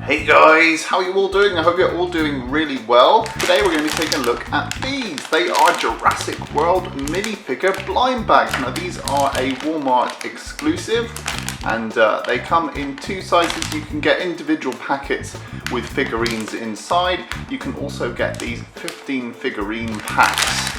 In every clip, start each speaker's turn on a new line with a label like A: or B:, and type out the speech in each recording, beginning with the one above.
A: Hey guys, how are you all doing? I hope you're all doing really well. Today we're going to be taking a look at these. They are Jurassic World minifigure blind bags. Now these are a Walmart exclusive and they come in two sizes. You can get individual packets with figurines inside. You can also get these 15 figurine packs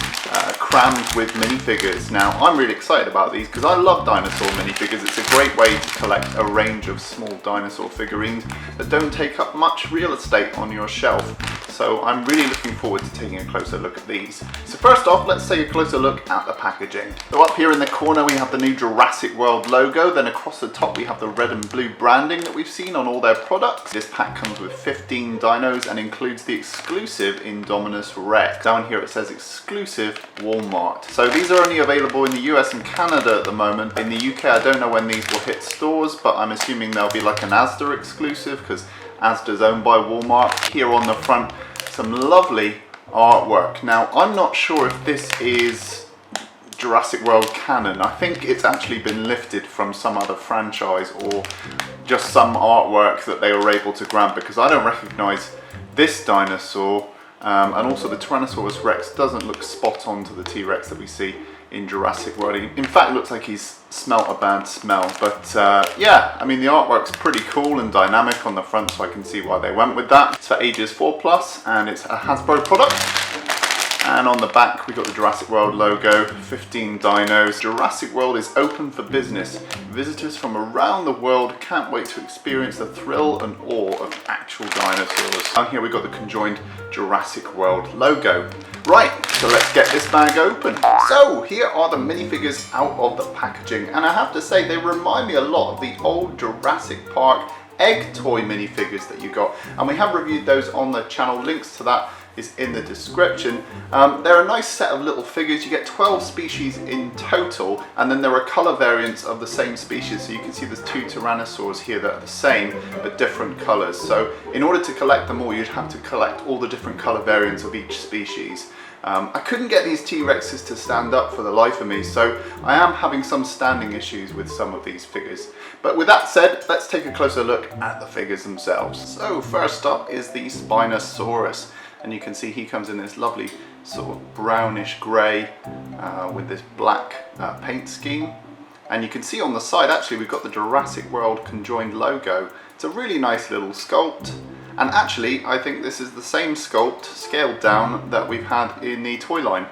A: crammed with minifigures. Now I'm really excited about these because I love dinosaur minifigures. It's a great way to collect a range of small dinosaur figurines that don't take up much real estate on your shelf. So I'm really looking forward to taking a closer look at these. So first off, let's take a closer look at the packaging. So up here in the corner we have the new Jurassic World logo, then across the top we have the red and blue branding that we've seen on all their products. This pack comes with 15 dinos and includes the exclusive Indominus Rex. Down here it says exclusive Walmart. So these are only available in the US and Canada at the moment. In the UK I don't know when these will hit stores, but I'm assuming they'll be like an Asda exclusive because Asda's owned by Walmart. Here on the front, some lovely artwork. Now I'm not sure if this is Jurassic World canon. I think it's actually been lifted from some other franchise or just some artwork that they were able to grab, because I don't recognize this dinosaur. And also the Tyrannosaurus Rex doesn't look spot on to the T-Rex that we see in Jurassic World. In fact, it looks like he's smelt a bad smell. But yeah, I mean the artwork's pretty cool and dynamic on the front, so I can see why they went with that. It's for ages 4+ and it's a Hasbro product. And on the back we've got the Jurassic World logo, 15 dinos. Jurassic World is open for business. Visitors from around the world can't wait to experience the thrill and awe of actual dinosaurs. Down here we've got the conjoined Jurassic World logo. Right, so let's get this bag open. So here are the minifigures out of the packaging, and I have to say they remind me a lot of the old Jurassic Park egg toy minifigures that you got, and we have reviewed those on the channel. Links to that is in the description. They're a nice set of little figures. You get 12 species in total, and then there are colour variants of the same species. So you can see there's 2 Tyrannosaurs here that are the same but different colours. So in order to collect them all, you'd have to collect all the different colour variants of each species. I couldn't get these T-Rexes to stand up for the life of me, so I am having some standing issues with some of these figures. But with that said, let's take a closer look at the figures themselves. So first up is the Spinosaurus. And you can see he comes in this lovely sort of brownish grey with this black paint scheme. And you can see on the side actually we've got the Jurassic World conjoined logo. It's a really nice little sculpt. And actually I think this is the same sculpt scaled down that we've had in the toy line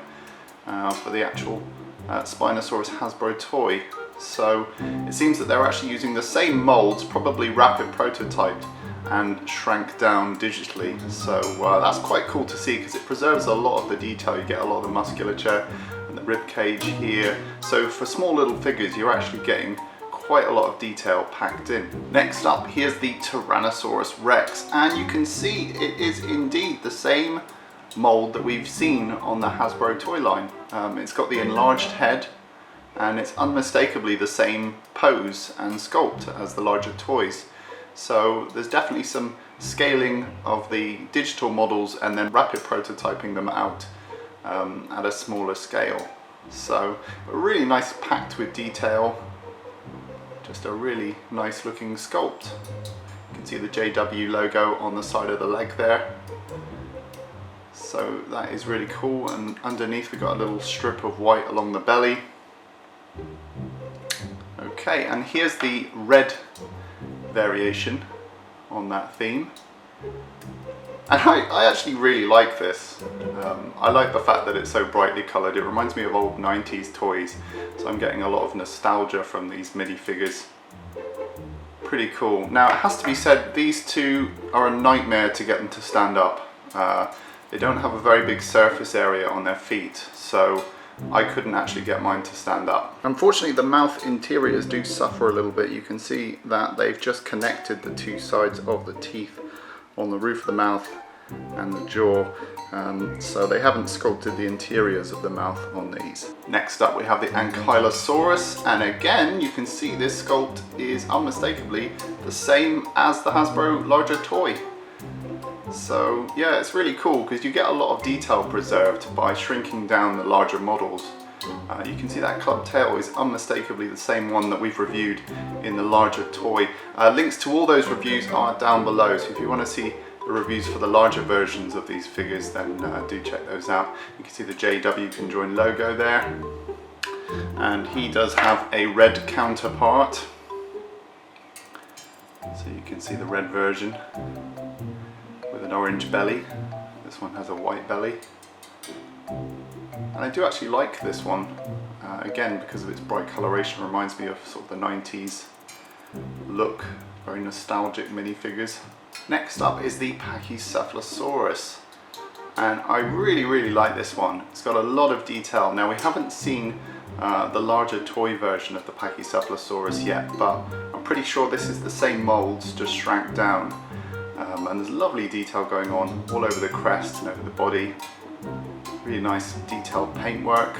A: for the actual Spinosaurus Hasbro toy. So it seems that they're actually using the same molds, probably rapid prototyped and shrank down digitally. So that's quite cool to see because it preserves a lot of the detail. You get a lot of the musculature and the rib cage here. So for small little figures you're actually getting quite a lot of detail packed in. Next up, here's the Tyrannosaurus Rex, and you can see it is indeed the same mold that we've seen on the Hasbro toy line. It's got the enlarged head and it's unmistakably the same pose and sculpt as the larger toys. So there's definitely some scaling of the digital models and then rapid prototyping them out at a smaller scale. So really nice, packed with detail. Just a really nice looking sculpt. You can see the JW logo on the side of the leg there. So that is really cool, and underneath we've got a little strip of white along the belly. Okay, and here's the red variation on that theme. And I actually really like this. I like the fact that it's so brightly coloured. It reminds me of old 90s toys, so I'm getting a lot of nostalgia from these minifigures. Pretty cool. Now it has to be said, these two are a nightmare to get them to stand up. They don't have a very big surface area on their feet, so I couldn't actually get mine to stand up. Unfortunately the mouth interiors do suffer a little bit. You can see that they've just connected the 2 sides of the teeth on the roof of the mouth and the jaw, so they haven't sculpted the interiors of the mouth on these. Next up we have the Ankylosaurus, and again you can see this sculpt is unmistakably the same as the Hasbro larger toy. So yeah, it's really cool because you get a lot of detail preserved by shrinking down the larger models. You can see that club tail is unmistakably the same one that we've reviewed in the larger toy. Links to all those reviews are down below, so if you want to see the reviews for the larger versions of these figures, then do check those out. You can see the JW Conjoined logo there, and he does have a red counterpart, so you can see the red version with an orange belly. This one has a white belly, and I do actually like this one, again because of its bright coloration. Reminds me of sort of the 90s look, very nostalgic minifigures. Next up is the Pachycephalosaurus, and I really like this one. It's got a lot of detail. Now, we haven't seen the larger toy version of the Pachycephalosaurus yet, but I'm pretty sure this is the same molds, just shrank down. And there's lovely detail going on all over the crest and over the body. Really nice detailed paintwork.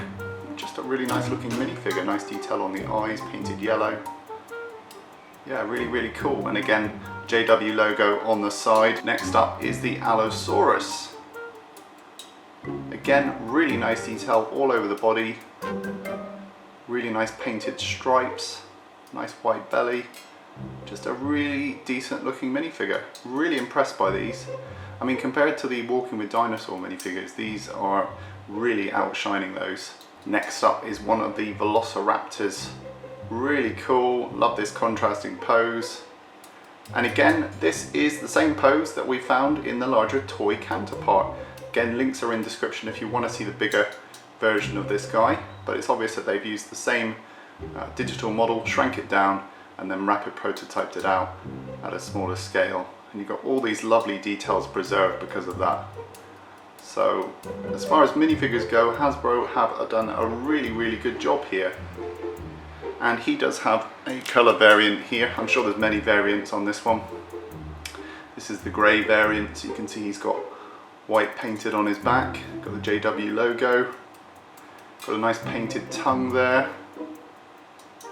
A: Just a really nice looking minifigure. Nice detail on the eyes, painted yellow. Yeah, really cool. And again, JW logo on the side. Next up is the Allosaurus. Again, really nice detail all over the body. Really nice painted stripes. Nice white belly. Just a really decent looking minifigure. Really impressed by these. I mean, compared to the Walking with Dinosaur minifigures, these are really outshining those. Next up is one of the Velociraptors. Really cool, love this contrasting pose. And again, this is the same pose that we found in the larger toy counterpart. Again, links are in description if you want to see the bigger version of this guy, but it's obvious that they've used the same digital model, shrank it down, and then rapid prototyped it out at a smaller scale. And you've got all these lovely details preserved because of that. So as far as minifigures go, Hasbro have done a really good job here. And he does have a colour variant here. I'm sure there's many variants on this one. This is the grey variant, so you can see he's got white painted on his back, got the JW logo, got a nice painted tongue there.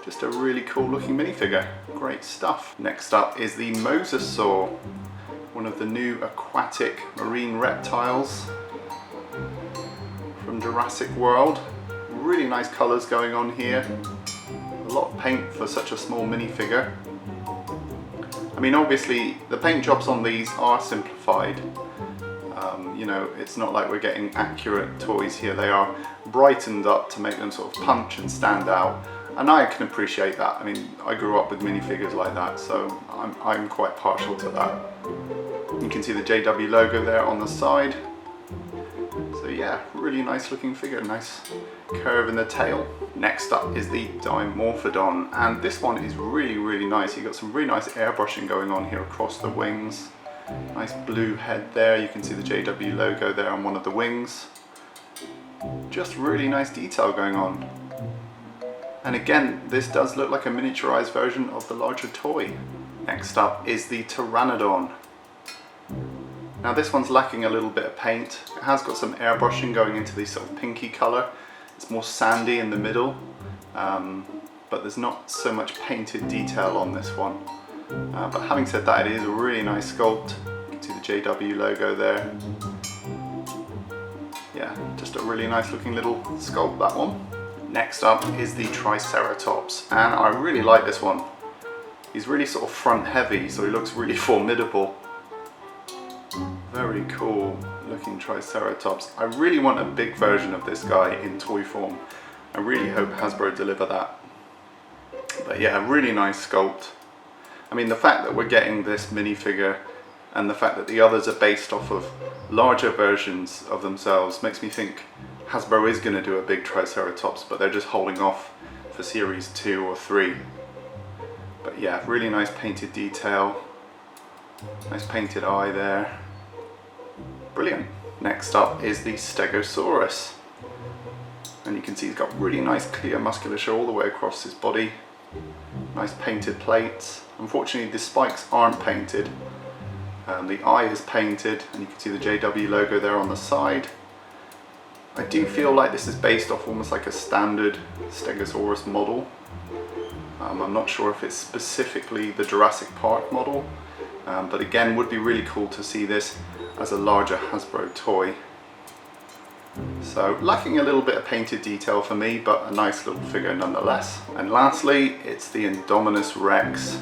A: Just a really cool looking minifigure, great stuff. Next up is the Mosasaur, one of the new aquatic marine reptiles from Jurassic World. Really nice colours going on here. A lot of paint for such a small minifigure. I mean, obviously the paint jobs on these are simplified. You know, it's not like we're getting accurate toys here. They are brightened up to make them sort of punch and stand out. And I can appreciate that. I mean, I grew up with minifigures like that, so I'm quite partial to that. You can see the JW logo there on the side. So yeah, really nice looking figure, nice curve in the tail. Next up is the Dimorphodon, and this one is really nice. You've got some really nice airbrushing going on here across the wings. Nice blue head there, you can see the JW logo there on one of the wings. Just really nice detail going on. And again, this does look like a miniaturized version of the larger toy. Next up is the Pteranodon. Now this one's lacking a little bit of paint. It has got some airbrushing going into this sort of pinky colour. It's more sandy in the middle, but there's not so much painted detail on this one. But having said that, it is a really nice sculpt. You can see the JW logo there. Yeah, just a really nice looking little sculpt, that one. Next up is the Triceratops, and I really like this one. He's really sort of front heavy, so he looks really formidable. Very cool looking Triceratops. I really want a big version of this guy in toy form. I really hope Hasbro deliver that. But yeah, really nice sculpt. I mean, the fact that we're getting this minifigure and the fact that the others are based off of larger versions of themselves makes me think Hasbro is going to do a big Triceratops, but they're just holding off for series 2 or 3. But yeah, really nice painted detail. Nice painted eye there. Brilliant. Next up is the Stegosaurus. And you can see he's got really nice clear musculature all the way across his body. Nice painted plates. Unfortunately, the spikes aren't painted. The eye is painted, and you can see the JW logo there on the side. I do feel like this is based off almost like a standard Stegosaurus model. I'm not sure if it's specifically the Jurassic Park model, but again, would be really cool to see this as a larger Hasbro toy. So lacking a little bit of painted detail for me, but a nice little figure nonetheless. And lastly, it's the Indominus Rex,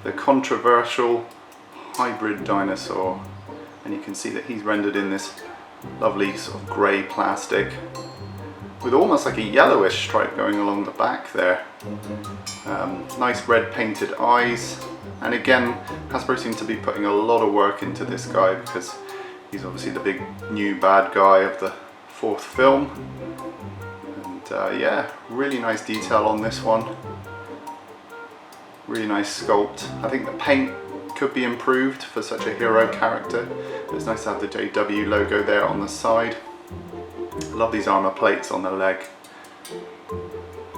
A: the controversial hybrid dinosaur. And you can see that he's rendered in this lovely sort of grey plastic with almost like a yellowish stripe going along the back there. Nice red painted eyes. And again, Hasbro seems to be putting a lot of work into this guy because he's obviously the big new bad guy of the 4th film. And yeah, really nice detail on this one. Really nice sculpt. I think the paint could be improved for such a hero character. It's nice to have the JW logo there on the side. I love these armor plates on the leg.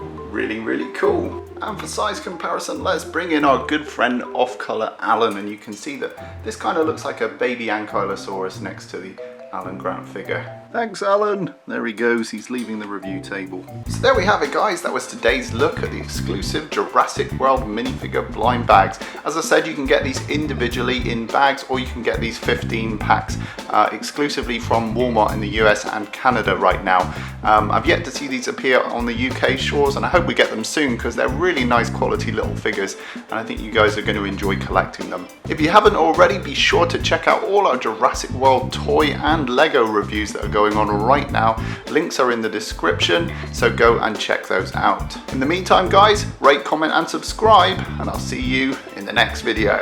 A: Really, really cool. And for size comparison, let's bring in our good friend off-color Alan, and you can see that this kind of looks like a baby Ankylosaurus next to the Alan Grant figure. Thanks, Alan. There he goes, he's leaving the review table. So there we have it, guys. That was today's look at the exclusive Jurassic World minifigure blind bags. As I said, you can get these individually in bags, or you can get these 15 packs exclusively from Walmart in the US and Canada right now. I've yet to see these appear on the UK shores, and I hope we get them soon because they're really nice quality little figures, and I think you guys are going to enjoy collecting them. If you haven't already, be sure to check out all our Jurassic World toy and Lego reviews that are going on right now. Links are in the description, so go and check those out. In the meantime, guys, rate, comment and subscribe, and I'll see you in the next video.